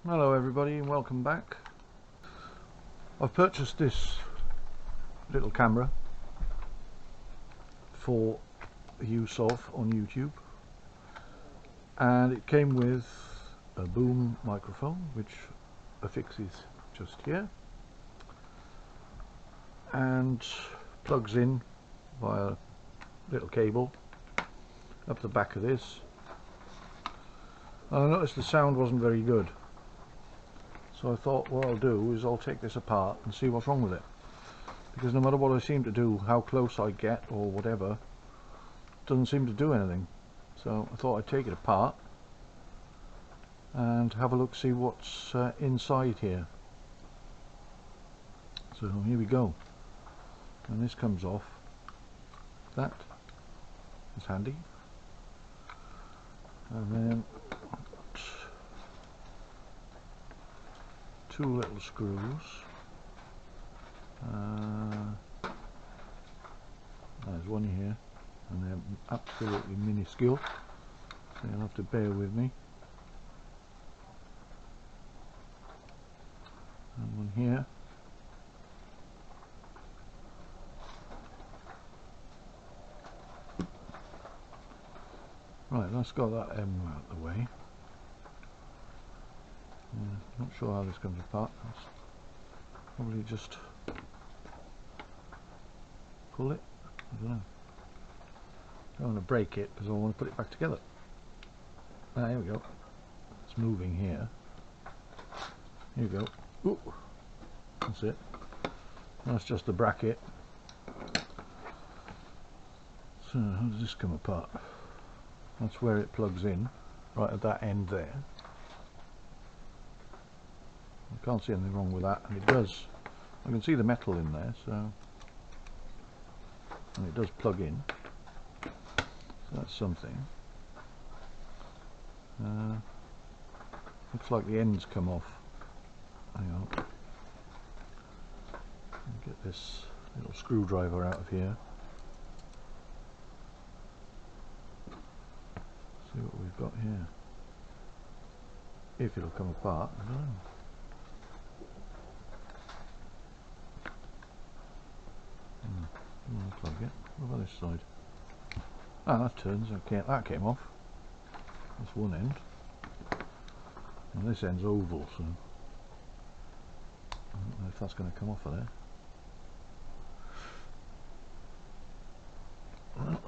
Hello everybody and welcome back. I've purchased this little camera for use of on YouTube, and it came with a boom microphone which affixes just here and plugs in via a little cable up the back of this. I noticed the sound wasn't very good, so I thought what I'll do is I'll take this apart and see what's wrong with it, because no matter what I seem to do, how close I get or whatever, it doesn't seem to do anything. So I thought I'd take it apart and have a look, see what's inside here. So here we go, and this comes off. That is handy, and then two little screws. There's one here, and they're absolutely minuscule, so you'll have to bear with me. And one here. Right, that's got that M out of the way. Not sure how this comes apart. Let's probably just pull it. I don't know. I don't want to break it because I want to put it back together. Here we go. It's moving here. Here we go. Ooh, that's it. That's just the bracket. So how does this come apart? That's where it plugs in, right at that end there. I can't see anything wrong with that, and it does. I can see the metal in there, so, and it does plug in. So that's something. Looks like the ends come off. Hang on. Get this little screwdriver out of here. See what we've got here. If it'll come apart, I don't know. Unplug it. What about this side? Ah, that turns. Okay, that came off. That's one end, and this end's oval, so I don't know if that's going to come off of there. Well, no,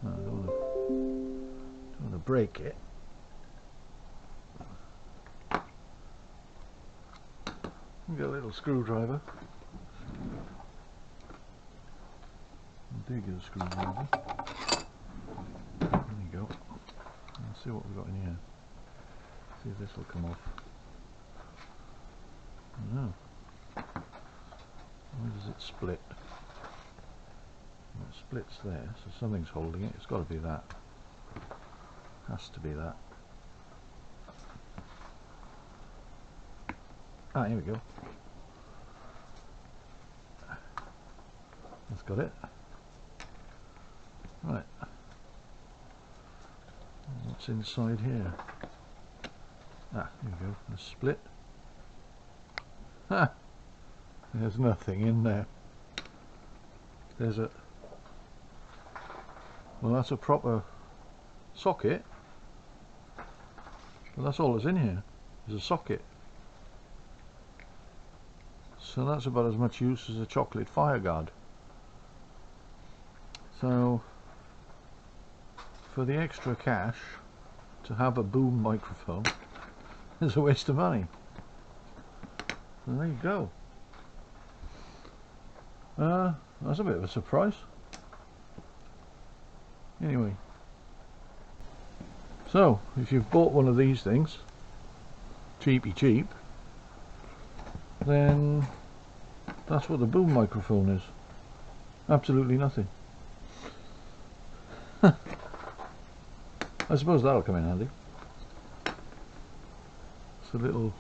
I don't want to break it. We've got a little screwdriver. A bigger screwdriver. There you go. Let's see what we've got in here. See if this will come off. No. Where does it split? Well, it splits there, so something's holding it. It's got to be that. Has to be that. Ah, here we go. That's got it. Right. What's inside here? Ah, here we go. The split. Ha! There's nothing in there. There's a... Well, that's a proper socket. Well, that's all that's in here. Is a socket. So that's about as much use as a chocolate fire guard. So for the extra cash to have a boom microphone is a waste of money. So there you go. That's a bit of a surprise. Anyway, so if you've bought one of these things cheapy cheap, then that's what the boom microphone is. Absolutely nothing. I suppose that'll come in handy. It's a little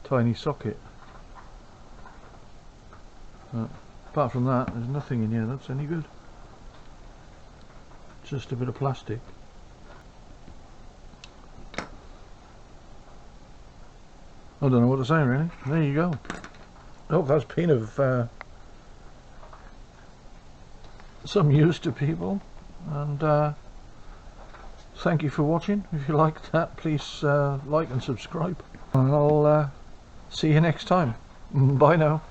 tiny socket. Apart from that, there's nothing in here that's any good. Just a bit of plastic. I don't know what to say really. There you go. I hope that's been of some use to people, and thank you for watching. If you liked that, please like and subscribe, and I'll see you next time. Bye now.